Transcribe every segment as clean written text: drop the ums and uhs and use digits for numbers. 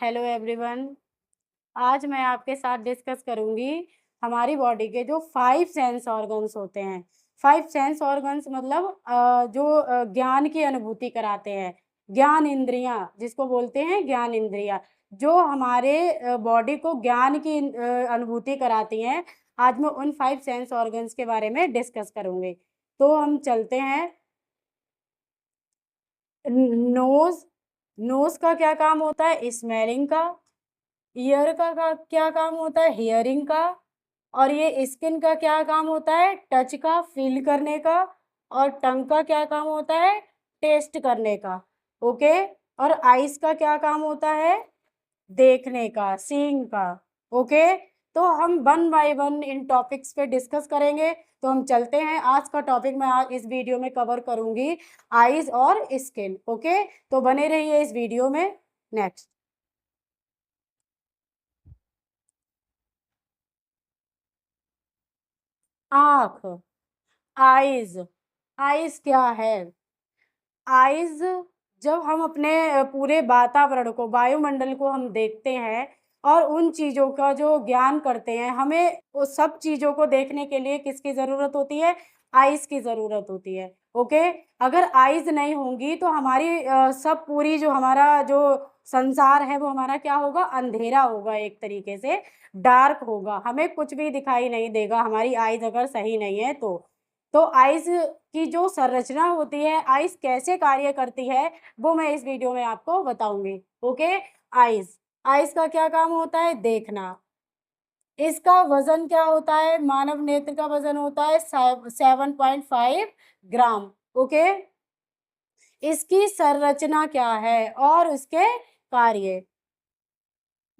Hello everyone. आज मैं आपके साथ डिस्कस करूंगी हमारी बॉडी के जो 5 सेंस ऑर्गन्स होते हैं। 5 सेंस ऑर्गन्स मतलब जो ज्ञान की अनुभूति कराते हैं। ज्ञान इंद्रियां जिसको बोलते हैं, ज्ञान इंद्रियां जो हमारे बॉडी को ज्ञान की अनुभूति कराती हैं। आज मैं उन 5 सेंस ऑर्गन्स के बारे में डिस्कस करूंगी। तो हम चलते हैं। नोज। नोज का क्या काम होता है? स्मेलिंग का। ईयर का क्या काम होता है? हियरिंग का। और ये स्किन का क्या काम होता है? टच का, फील करने का। और टंग का क्या काम होता है? टेस्ट करने का। ओके। और आईज का क्या काम होता है? देखने का, सीइंग का। ओके। तो हम one by one in topics पे डिस्कस करेंगे। तो हम चलते हैं। आज का टॉपिक मैं आज इस वीडियो में कवर करूंगी आईज और स्किन। ओके। तो बने रहिए इस वीडियो में। नेक्स्ट, आंख। आईज। आईज क्या है? आईज, जब हम अपने पूरे वातावरण को, वायुमंडल को हम देखते हैं और उन चीजों का जो ज्ञान करते हैं, हमें वो सब चीजों को देखने के लिए किसकी जरूरत होती है? आईज की जरूरत होती है। ओके। अगर आईज नहीं होंगी तो हमारी सब पूरी जो हमारा जो संसार है वो हमारा क्या होगा? अंधेरा होगा, एक तरीके से डार्क होगा, हमें कुछ भी दिखाई नहीं देगा हमारी आईज अगर सही नहीं है तो आइस की जो संरचना होती है, आइस कैसे कार्य करती है, वो मैं इस वीडियो में आपको बताऊंगी। ओके। आइस। आइस का क्या काम होता है? देखना। इसका वजन क्या होता है? मानव नेत्र का वजन होता है 7.5 ग्राम। ओके। इसकी संरचना क्या है और इसके कार्य?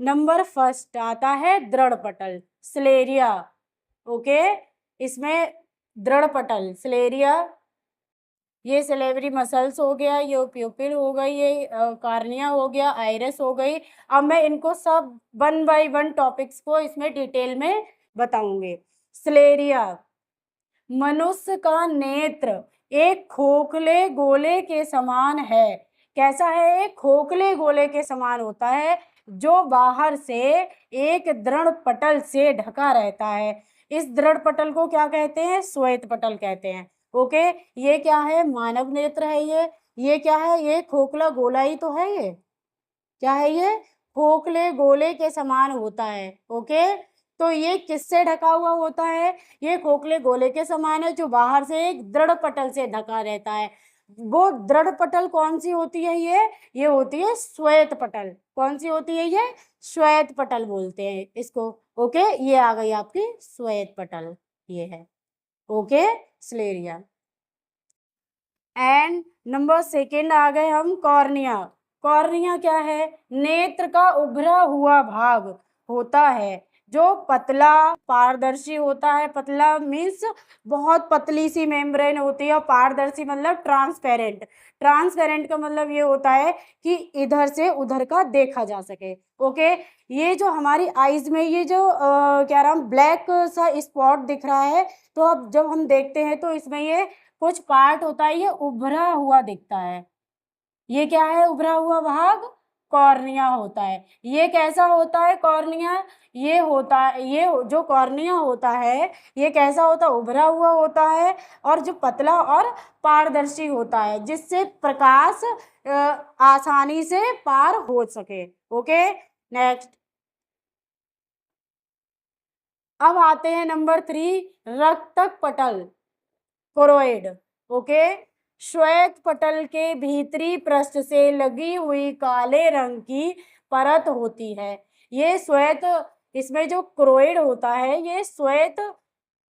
नंबर फर्स्ट आता है दृढ़ पटल, स्लेरिया। ओके। इसमें दृढ़ पटल, स्लेरिया, ये सिलेवरी मसल्स हो गया, ये प्यूपिल हो गई, ये कार्निया हो गया, आइरिस हो गई। अब मैं इनको सब वन बाय वन टॉपिक्स को इसमें डिटेल में बताऊंगी। स्लेरिया, मनुष्य का नेत्र एक खोखले गोले के समान है। कैसा है? एक खोखले गोले के समान होता है जो बाहर से एक दृढ़ पटल से ढका रहता है। इस दृढ़ पटल को क्या कहते हैं? श्वेत पटल कहते हैं। ओके। ये क्या है? मानव नेत्र है ये क्या है? ये खोखला गोला ही तो है। ये क्या है? ये खोखले गोले के समान होता है। ओके। तो ये किससे ढका हुआ होता है? ये खोखले गोले के समान है जो बाहर से एक दृढ़ पटल से ढका रहता है। वो दृढ़ पटल कौन सी होती है? ये होती है श्वेत पटल। कौन सी होती है ये? श्वेत पटल बोलते हैं इसको। ओके। ये आ गई आपकी श्वेत पटल, ये है। ओके। स्लेरिया। एंड नंबर सेकेंड आ गए हम कॉर्निया। कॉर्निया क्या है? नेत्र का उभरा हुआ भाग होता है जो पतला पारदर्शी होता है। पतला मीन्स बहुत पतली सी मेम्ब्रेन होती है, और पारदर्शी मतलब ट्रांसपेरेंट। ट्रांसपेरेंट का मतलब ये होता है कि इधर से उधर का देखा जा सके। ओके। ये जो हमारी आईज में ये जो क्या नाम ब्लैक सा स्पॉट दिख रहा है, तो अब जब हम देखते हैं तो इसमें ये कुछ पार्ट होता है, ये उभरा हुआ दिखता है। ये क्या है? उभरा हुआ भाग कॉर्निया होता है। ये कैसा होता है कॉर्निया? ये होता है, ये जो कॉर्निया होता है ये कैसा होता है? उभरा हुआ होता है और जो पतला और पारदर्शी होता है, जिससे प्रकाश आसानी से पार हो सके। ओके। नेक्स्ट, अब आते हैं नंबर 3, रक्तक पटल, कोरोइड। ओके। श्वेत पटल के भीतरी पृष्ठ से लगी हुई काले रंग की परत होती है। ये श्वेत, इसमें जो क्रोइड होता है ये श्वेत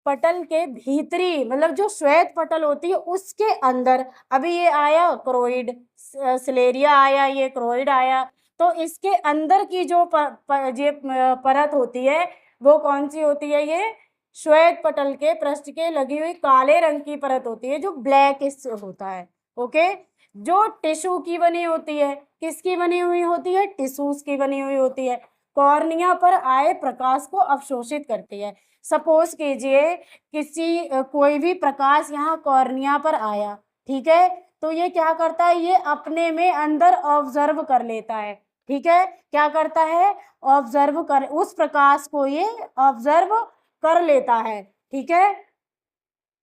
पटल के भीतरी मतलब जो श्वेत पटल होती है उसके अंदर, अभी ये आया क्रोइड, स्लेरिया आया, ये क्रोइड आया, तो इसके अंदर की जो परत होती है वो कौन सी होती है? ये श्वेत पटल के पृष्ठ के लगी हुई काले रंग की परत होती है जो ब्लैक होता है। ओके। जो टिश्यू की बनी होती है, किसकी बनी हुई होती है? टिश्यूज की बनी हुई होती है। कॉर्निया पर आए प्रकाश को अवशोषित करती है। सपोज कीजिए कोई भी प्रकाश यहाँ कॉर्निया पर आया, ठीक है, तो ये क्या करता है? ये अपने में अंदर ऑब्जर्व कर लेता है। ठीक है, क्या करता है, ऑब्जर्व कर, उस प्रकाश को ये ऑब्जर्व कर लेता है। ठीक है,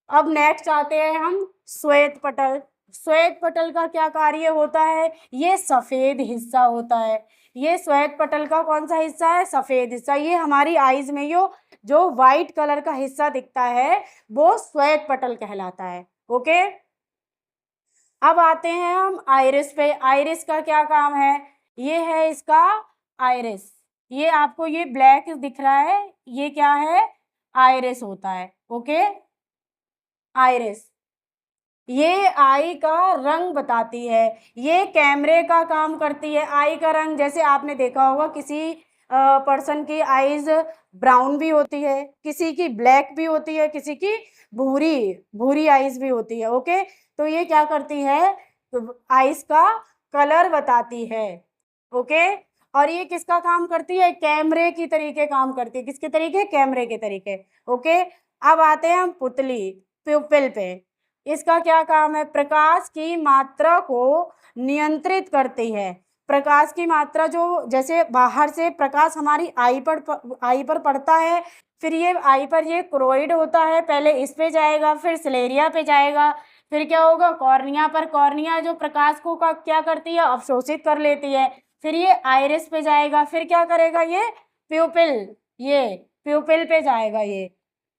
अब नेक्स्ट आते हैं हम श्वेत पटल। श्वेत पटल का क्या कार्य होता है, ये सफेद हिस्सा होता है। ये श्वेत पटल का कौन सा हिस्सा है, सफेद हिस्सा। ये हमारी आईज में यो जो व्हाइट कलर का हिस्सा दिखता है वो श्वेत पटल कहलाता है। ओके, अब आते हैं हम आइरिस पे। आइरिस का क्या काम है, ये है इसका आइरिस। ये आपको ये ब्लैक दिख रहा है, ये क्या है, आइरिस होता है। ओके, आइरिस ये आई का रंग बताती है, ये कैमरे का काम करती है। आई का रंग जैसे आपने देखा होगा किसी पर्सन की आईज ब्राउन भी होती है, किसी की ब्लैक भी होती है, किसी की भूरी भूरी आईज भी होती है। ओके, तो ये क्या करती है, आईज का कलर बताती है। ओके, और ये किसका काम करती है, कैमरे की तरीके काम करती है। किसके तरीके, कैमरे के तरीके। ओके, अब आते हैं हम पुतली प्यूपिल पे। इसका क्या काम है, प्रकाश की मात्रा को नियंत्रित करती है। प्रकाश की मात्रा जो जैसे बाहर से प्रकाश हमारी आई पर पड़ता है, फिर ये आई पर ये क्रोइड होता है, पहले इस पे जाएगा, फिर सिलेरिया पे जाएगा, फिर क्या होगा कॉर्निया पर। कॉर्निया जो प्रकाश को का क्या करती है, अवशोषित कर लेती है, फिर ये आइरिस पे जाएगा, फिर क्या करेगा ये प्यूपिल, ये प्यूपिल पे जाएगा, ये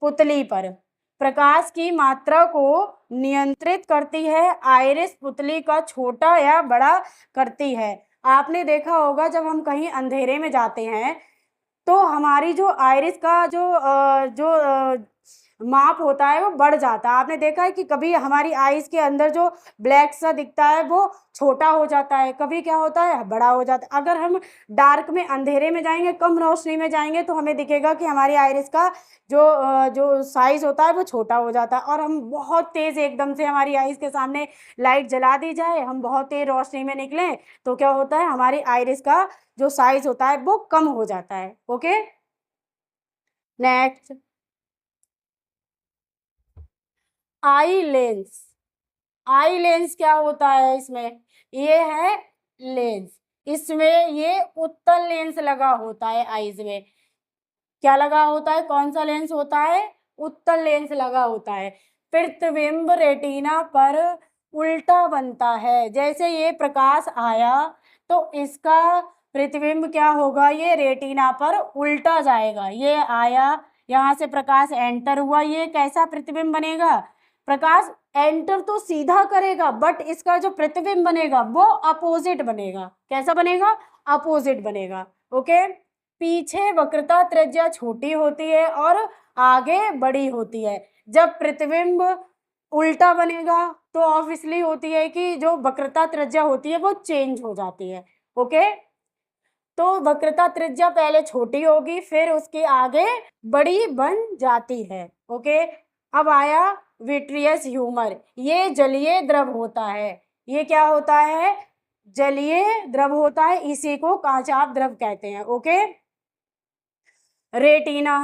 पुतली पर। प्रकाश की मात्रा को नियंत्रित करती है आइरिस, पुतली का छोटा या बड़ा करती है। आपने देखा होगा जब हम कहीं अंधेरे में जाते हैं तो हमारी जो आइरिस का जो माप होता है वो बढ़ जाता है। आपने देखा है कि कभी हमारी आइज के अंदर जो ब्लैक सा दिखता है वो छोटा हो जाता है, कभी क्या होता है बड़ा हो जाता है। अगर हम डार्क में अंधेरे में जाएंगे, कम रोशनी में जाएंगे तो हमें दिखेगा कि हमारी आइरिस का जो साइज होता है वो छोटा हो जाता है। और हम बहुत तेज एकदम से हमारी आइज के सामने लाइट जला दी जाए, हम बहुत तेज रोशनी में निकलें तो क्या होता है, हमारी आइरिस का जो साइज होता है वो कम हो जाता है। Okay, next eye lens. Eye lens क्या होता है, इसमें ये है लेंस, इसमें ये उत्तल लेंस लगा होता है। आईज में क्या लगा होता है, कौन सा लेंस होता है, उत्तल लेंस लगा होता है। प्रतिबिंब रेटिना पर उल्टा बनता है, जैसे ये प्रकाश आया तो इसका प्रतिबिंब क्या होगा, ये रेटिना पर उल्टा जाएगा। ये आया, यहाँ से प्रकाश एंटर हुआ, ये कैसा प्रतिबिंब बनेगा, प्रकाश एंटर तो सीधा करेगा बट इसका जो प्रतिबिंब बनेगा वो अपोजिट बनेगा। कैसा बनेगा, अपोजिट बनेगा। ओके, पीछे वक्रता त्रिज्या छोटी होती है और आगे बड़ी होती है। जब प्रतिबिंब उल्टा बनेगा तो ऑब्वियसली होती है कि जो वक्रता त्रिज्या होती है वो चेंज हो जाती है। ओके, तो वक्रता त्रिज्या पहले छोटी होगी फिर उसके आगे बड़ी बन जाती है। ओके, अब आया विट्रियस ह्यूमर। ये जलीय द्रव होता है, ये क्या होता है, जलीय द्रव होता है, इसी को कांचाप द्रव कहते हैं। Okay, retina.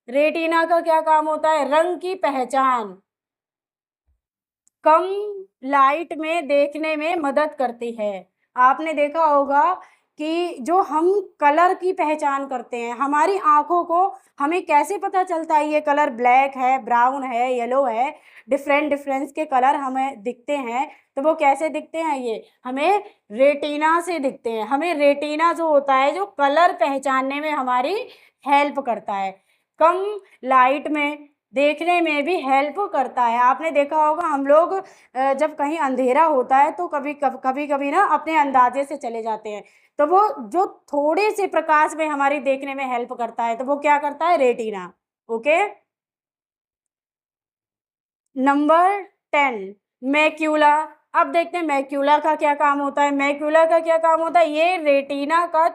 रेटिना का क्या काम होता है, रंग की पहचान, कम लाइट में देखने में मदद करती है। आपने देखा होगा कि जो हम कलर की पहचान करते हैं, हमारी आंखों को हमें कैसे पता चलता है ये कलर ब्लैक है, ब्राउन है, येलो है, डिफरेंट डिफरेंस के कलर हमें दिखते हैं। तो वो कैसे दिखते हैं, ये हमें रेटिना से दिखते हैं। हमें रेटिना जो होता है जो कलर पहचानने में हमारी हेल्प करता है, कम लाइट में देखने में भी हेल्प करता है। आपने देखा होगा हम लोग जब कहीं अंधेरा होता है तो कभी कभी ना अपने अंदाजे से चले जाते हैं, तो वो जो थोड़े से प्रकाश में हमारी देखने में हेल्प करता है तो वो क्या करता है, रेटिना। Okay, number 10 macula. अब देखते हैं मैक्यूला का क्या काम होता है। मैक्यूला का क्या काम होता है, ये रेटिना का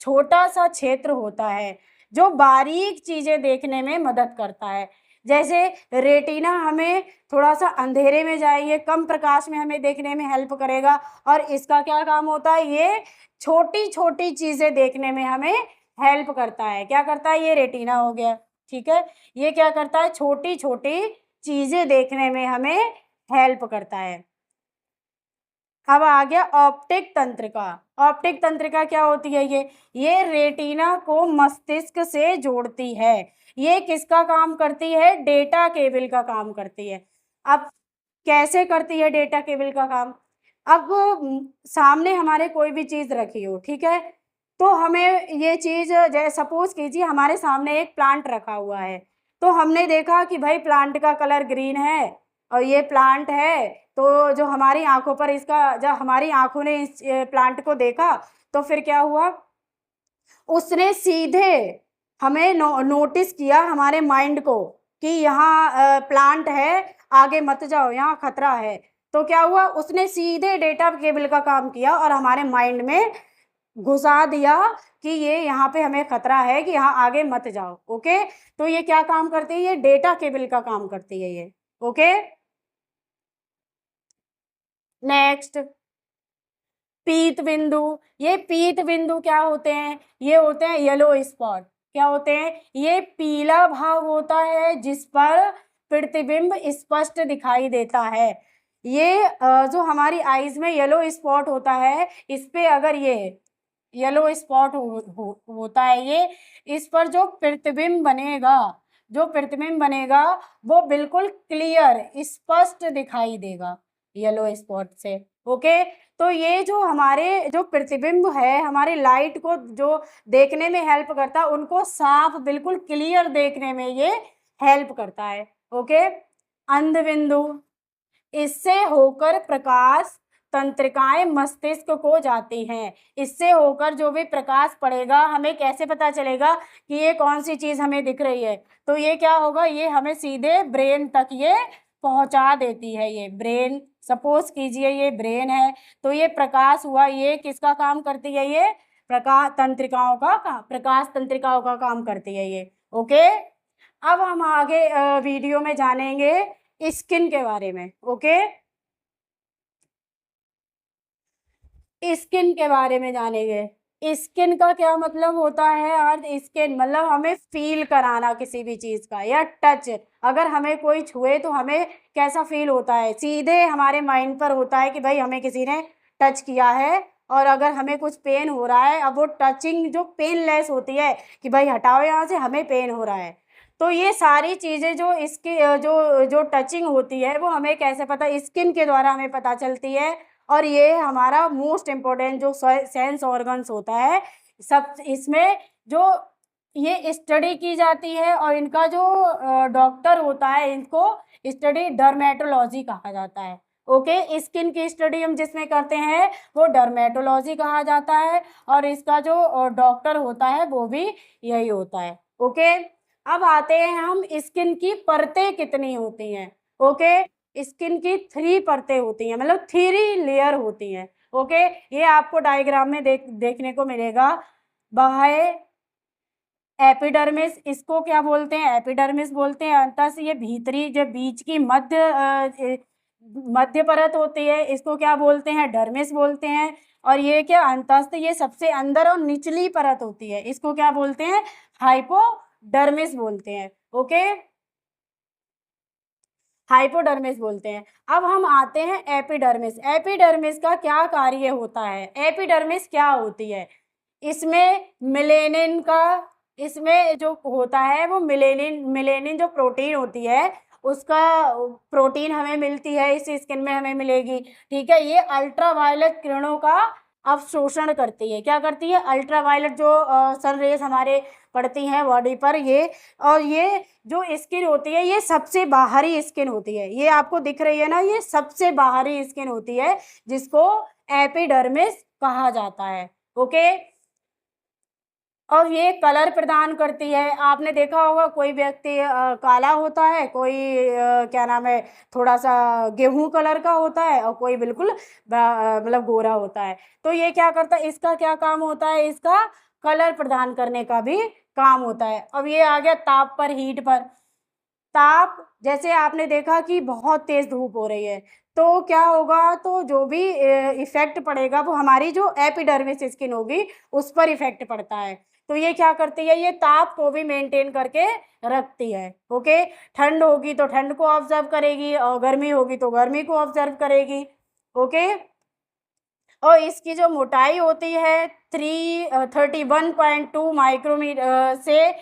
छोटा सा क्षेत्र होता है जो बारीक चीजें देखने में मदद करता है। जैसे रेटिना हमें थोड़ा सा अंधेरे में जाएंगे, कम प्रकाश में हमें देखने में हेल्प करेगा, और इसका क्या काम होता है, ये छोटी छोटी चीजें देखने में हमें हेल्प करता है। क्या करता है, ये रेटिना हो गया। ठीक है, ये क्या करता है, छोटी छोटी चीजें देखने में हमें हेल्प करता है। अब आ गया ऑप्टिक तंत्रिका। ऑप्टिक तंत्रिका क्या होती है? ये रेटिना को मस्तिष्क से जोड़ती है। ये किसका काम करती है? डेटा केबल का काम करती है। अब कैसे करती है डेटा केबल का काम? अब सामने हमारे कोई भी चीज रखी हो, ठीक है, तो हमें ये चीज, जैसे सपोज कीजिए हमारे सामने एक प्लांट रखा हुआ है, तो हमने देखा कि भाई प्लांट का कलर ग्रीन है और ये प्लांट है, तो जो हमारी आंखों पर इसका, जब हमारी आंखों ने इस प्लांट को देखा, तो फिर क्या हुआ? उसने सीधे हमें नोटिस किया, हमारे माइंड को, कि यहाँ प्लांट है, आगे मत जाओ, यहाँ खतरा है। तो क्या हुआ? उसने सीधे डेटा केबल का काम किया और हमारे माइंड में घुसा दिया कि ये यहाँ पे हमें खतरा है, कि यहाँ आगे मत जाओ। ओके, तो ये क्या काम करती है? ये डेटा केबल का काम करती है ये। ओके, नेक्स्ट, पीत बिंदु। ये पीत बिंदु क्या होते हैं? ये होते हैं येलो स्पॉट। क्या होते हैं? ये पीला भाग होता है जिस पर प्रतिबिंब स्पष्ट दिखाई देता है। ये जो हमारी आईज में येलो स्पॉट होता है, इस पे अगर ये येलो स्पॉट होता है, ये इस पर जो प्रतिबिंब बनेगा, जो प्रतिबिंब बनेगा वो बिल्कुल क्लियर स्पष्ट दिखाई देगा येलो स्पॉट से। ओके, तो ये जो हमारे जो प्रतिबिंब है, हमारे लाइट को जो देखने में हेल्प करता है, उनको साफ बिल्कुल क्लियर देखने में ये हेल्प करता है। ओके, अंध बिंदु। इससे होकर प्रकाश तंत्रिकाएं मस्तिष्क को जाती हैं। इससे होकर जो भी प्रकाश पड़ेगा, हमें कैसे पता चलेगा कि ये कौन सी चीज हमें दिख रही है? तो ये क्या होगा? ये हमें सीधे ब्रेन तक ये पहुंचा देती है। ये ब्रेन, सपोज कीजिए ये ब्रेन है, तो ये प्रकाश हुआ, ये किसका काम करती है? ये प्रकाश तंत्रिकाओं का काम करती है ये। ओके, अब हम आगे वीडियो में जानेंगे स्किन के बारे में। ओके, स्किन के बारे में जानेंगे। स्किन का क्या मतलब होता है? अर्थ स्किन मतलब हमें फील कराना किसी भी चीज का, या टच। अगर हमें कोई छुए तो हमें कैसा फील होता है? सीधे हमारे माइंड पर होता है कि भाई हमें किसी ने टच किया है। और अगर हमें कुछ पेन हो रहा है, अब वो टचिंग जो पेनलेस होती है कि भाई हटाओ यहाँ से, हमें पेन हो रहा है। तो ये सारी चीजें जो इसकी जो जो टचिंग होती है, वो हमें कैसे पता? स्किन के द्वारा हमें पता चलती है। और ये हमारा मोस्ट इम्पोर्टेंट जो सेंस ऑर्गन्स होता है, सब इसमें जो ये स्टडी की जाती है, और इनका जो डॉक्टर होता है, इनको स्टडी डर्मेटोलॉजी कहा जाता है। ओके, स्किन की स्टडी हम जिसमें करते हैं वो डर्मेटोलॉजी कहा जाता है, और इसका जो डॉक्टर होता है वो भी यही होता है। ओके, अब आते हैं हम स्किन की परतें कितनी होती हैं। ओके, स्किन की 3 परतें होती हैं, मतलब 3 लेयर होती हैं। ओके, ये आपको डायग्राम में देखने को मिलेगा। बाह्य एपिडर्मिस, इसको क्या बोलते हैं? एपिडर्मिस बोलते हैं। अंतः से ये भीतरी जो बीच की मध्य परत होती है, इसको क्या बोलते हैं? डर्मिस बोलते हैं। और ये क्या अंतस्थ, ये सबसे अंदर और निचली परत होती है, इसको क्या बोलते हैं? हाइपोडर्मिस बोलते हैं। ओके, हाइपोडर्मिस बोलते हैं। अब हम आते हैं एपिडर्मिस। एपिडर्मिस का क्या कार्य होता है? एपिडर्मिस क्या होती है? इसमें मिलेनिन का, इसमें जो होता है वो मिलेनिन, मिलेनिन जो प्रोटीन होती है, उसका प्रोटीन हमें मिलती है, इस स्किन में हमें मिलेगी। ठीक है, ये अल्ट्रावायलेट किरणों का अवशोषण करती है। क्या करती है? अल्ट्रावायलेट जो सन रेज हमारे पड़ती हैं बॉडी पर, ये, और ये जो स्किन होती है, ये सबसे बाहरी स्किन होती है। ये आपको दिख रही है ना, ये सबसे बाहरी स्किन होती है, जिसको एपिडर्मिस कहा जाता है। ओके, और ये कलर प्रदान करती है। आपने देखा होगा कोई व्यक्ति काला होता है, कोई क्या नाम है, थोड़ा सा गेहूं कलर का होता है, और कोई बिल्कुल मतलब गोरा होता है। तो ये क्या करता है? इसका क्या काम होता है? इसका कलर प्रदान करने का भी काम होता है। अब ये आ गया ताप पर, हीट पर। ताप, जैसे आपने देखा कि बहुत तेज धूप हो रही है, तो क्या होगा? तो जो भी इफेक्ट पड़ेगा वो हमारी जो एपिडर्मिस स्किन होगी उस पर इफेक्ट पड़ता है। तो ये क्या करती है? ये ताप को भी मेंटेन करके रखती है। ओके, ठंड होगी तो ठंड को ऑब्जर्व करेगी, और गर्मी होगी तो गर्मी को ऑब्जर्व करेगी। ओके, और इसकी जो मोटाई होती है 31.2 माइक्रोमीटर से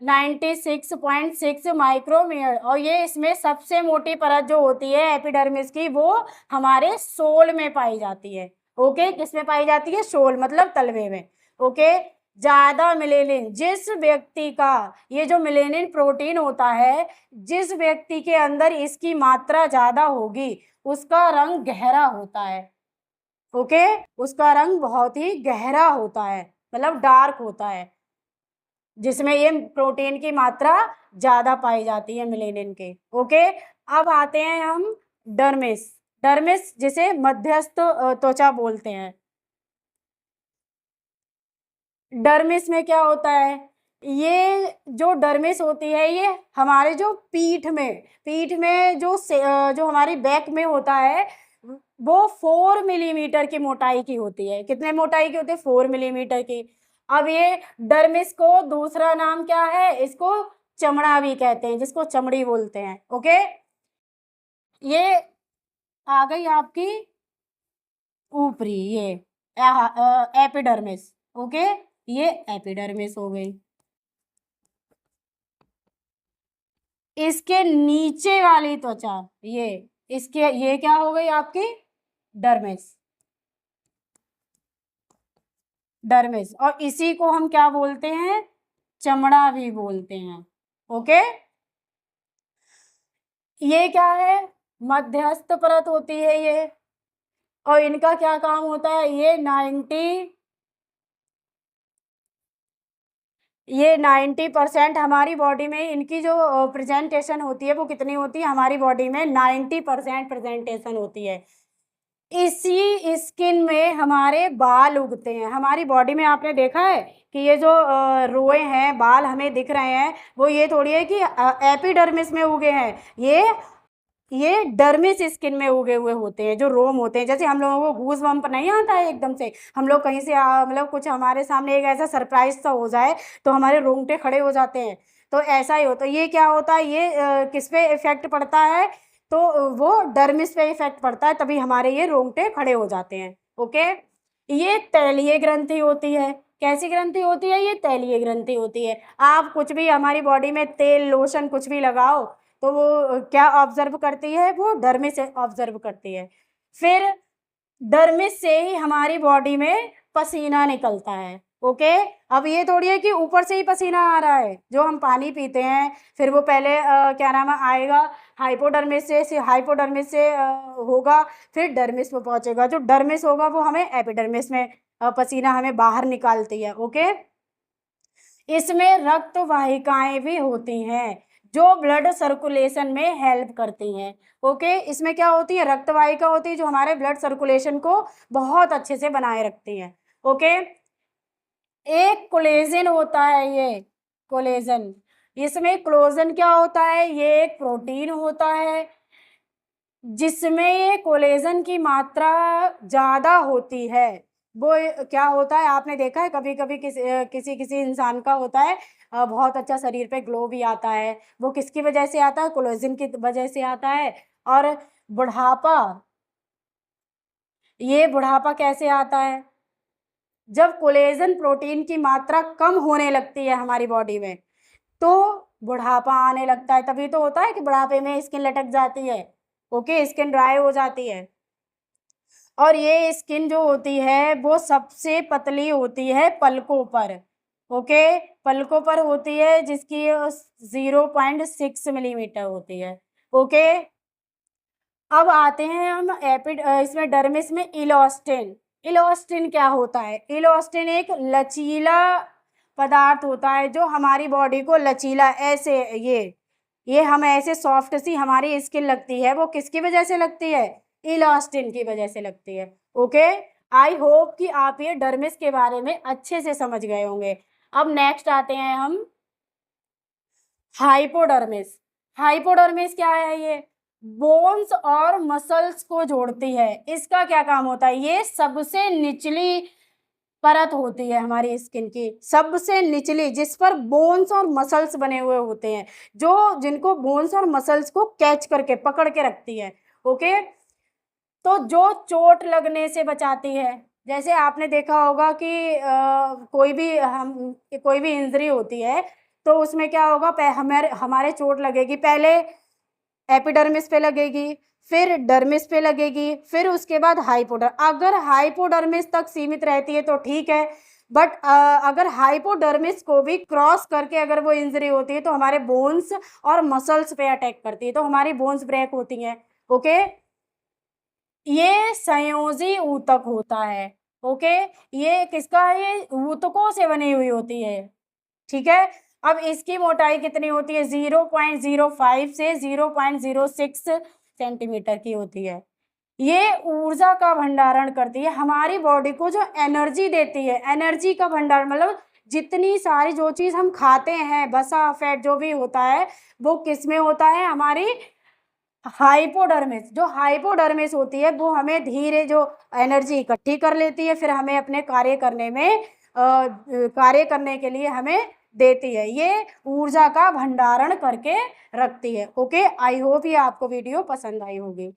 96.6 माइक्रोमीटर, और ये इसमें सबसे मोटी परत जो होती है एपिडर्मिस की, वो हमारे सोल में पाई जाती है। ओके, किसमें पाई जाती है? सोल मतलब तलवे में। ओके, ज्यादा मिलेनिन जिस व्यक्ति का, ये जो मिलेनिन प्रोटीन होता है, जिस व्यक्ति के अंदर इसकी मात्रा ज्यादा होगी उसका रंग गहरा होता है। ओके, उसका रंग बहुत ही गहरा होता है, मतलब डार्क होता है, जिसमें ये प्रोटीन की मात्रा ज्यादा पाई जाती है मिलेनिन के। ओके, अब आते हैं हम डर्मिस। डर्मिस जिसे मध्यस्थ त्वचा बोलते हैं। डर्मिस में क्या होता है? ये जो डर्मिस होती है ये हमारे जो पीठ में जो हमारी बैक में होता है, वो 4 मिलीमीटर की मोटाई की होती है। कितने मोटाई की होती है? 4 मिलीमीटर की। अब ये डर्मिस को दूसरा नाम क्या है? इसको चमड़ा भी कहते हैं, जिसको चमड़ी बोलते हैं। ओके, ये आ गई आपकी ऊपरी, ये एपिडर्मिस। ओके, ये एपिडर्मिस हो गई। इसके नीचे वाली त्वचा, ये क्या हो गई आपकी? डर्मिस। डर्मिस, और इसी को हम क्या बोलते हैं? चमड़ा भी बोलते हैं। ओके, ये क्या है? मध्यस्थ परत होती है ये, और इनका क्या काम होता है? ये 90% हमारी बॉडी में इनकी जो प्रेजेंटेशन होती है वो कितनी होती है? हमारी बॉडी में 90% प्रेजेंटेशन होती है। इसी स्किन में हमारे बाल उगते हैं। हमारी बॉडी में आपने देखा है कि ये जो रोए हैं, बाल हमें दिख रहे हैं, वो ये थोड़ी है कि एपिडर्मिस में उगे हैं, ये डर्मिस स्किन में उगे हुए होते हैं, जो रोम होते हैं। जैसे हम लोगों को गूज बम्प नहीं आता है एकदम से, हम लोग कहीं से मतलब कुछ हमारे सामने एक ऐसा सरप्राइज सा हो जाए तो हमारे रोंगटे खड़े हो जाते हैं, तो ऐसा ही होता है। ये क्या होता है? ये किस पे इफेक्ट पड़ता है? तो वो डर्मिस पे इफेक्ट पड़ता है, तभी हमारे ये रोंगटे खड़े हो जाते हैं। ओके, ये तैलीय ग्रंथि होती है। कैसी ग्रंथि होती है? ये तैलीय ग्रंथि होती है। आप कुछ भी हमारी बॉडी में तेल, लोशन कुछ भी लगाओ तो वो क्या ऑब्जर्व करती है? वो डर्मिस से ऑब्जर्व करती है। फिर डर्मिस से ही हमारी बॉडी में पसीना निकलता है। ओके, अब ये थोड़ी है कि ऊपर से ही पसीना आ रहा है। जो हम पानी पीते हैं फिर वो पहले क्या नाम है आएगा हाइपोडर्मिस से होगा, फिर डर्मिस में पहुंचेगा। जो डर्मिस होगा वो हमें एपिडर्मिस में पसीना हमें बाहर निकालती है। ओके, इसमें रक्त वाहिकाएं भी होती हैं जो ब्लड सर्कुलेशन में हेल्प करती हैं। ओके, इसमें क्या होती है? रक्त वाहिका होती है जो हमारे ब्लड सर्कुलेशन को बहुत अच्छे से बनाए रखती हैं। ओके, एक कोलेजन होता है, ये कोलेजन। इसमें कोलेजन क्या होता है? ये एक प्रोटीन होता है जिसमें ये कोलेजन की मात्रा ज्यादा होती है। वो क्या होता है? आपने देखा है कभी कभी किसी किसी इंसान का होता है बहुत अच्छा शरीर पे ग्लो भी आता है। वो किसकी वजह से आता है? कोलेजन की वजह से आता है। और बुढ़ापा, ये बुढ़ापा कैसे आता है? जब कोलेजन प्रोटीन की मात्रा कम होने लगती है हमारी बॉडी में तो बुढ़ापा आने लगता है। तभी तो होता है कि बुढ़ापे में स्किन लटक जाती है। ओके, स्किन ड्राई हो जाती है। और ये स्किन जो होती है वो सबसे पतली होती है पलकों पर। ओके, पलकों पर होती है जिसकी 0.6 मिलीमीटर होती है। ओके, अब आते हैं हम इसमें डर्मिस में इलास्टिन। इलास्टिन क्या होता है? इलास्टिन एक लचीला पदार्थ होता है जो हमारी बॉडी को लचीला ऐसे ये हम ऐसे सॉफ्ट सी हमारी स्किन लगती है, वो किसकी वजह से लगती है? इलास्टिन की वजह से लगती है। ओके, आई होप कि आप ये डर्मिस के बारे में अच्छे से समझ गए होंगे। अब नेक्स्ट आते हैं हम हाइपोडर्मिस। हाइपोडर्मिस क्या है? ये बोन्स और मसल्स को जोड़ती है। इसका क्या काम होता है? ये सबसे निचली परत होती है हमारी स्किन की, सबसे निचली, जिस पर बोन्स और मसल्स बने हुए होते हैं, जो जिनको बोन्स और मसल्स को कैच करके पकड़ के रखती है। ओके, तो जो चोट लगने से बचाती है, जैसे आपने देखा होगा कि कोई भी इंजरी होती है तो उसमें क्या होगा, हमारे हमारे चोट लगेगी, पहले एपिडर्मिस पे लगेगी, फिर डर्मिस पे लगेगी, फिर उसके बाद अगर हाइपोडर्मिस तक सीमित रहती है तो ठीक है, बट अगर हाइपोडर्मिस को भी क्रॉस करके अगर वो इंजरी होती है तो हमारे बोन्स और मसल्स पे अटैक करती है, तो हमारी बोन्स ब्रेक होती हैं। ओके, ये संयोजी ऊतक होता है। ओके, ये किसका है, ये ऊतकों से बनी हुई होती है। ठीक है, अब इसकी मोटाई कितनी होती है, 0.05 से 0.06 सेंटीमीटर की होती है। ये ऊर्जा का भंडारण करती है, हमारी बॉडी को जो एनर्जी देती है, एनर्जी का भंडारण मतलब जितनी सारी जो चीज हम खाते हैं, वसा फैट जो भी होता है, वो किस में होता है, हमारी हाइपोडर्मिस। जो हाइपोडर्मिस होती है वो हमें धीरे जो एनर्जी इकट्ठी कर लेती है, फिर हमें अपने कार्य करने के लिए हमें देती है, ये ऊर्जा का भंडारण करके रखती है। ओके, आई होप ये आपको वीडियो पसंद आई होगी।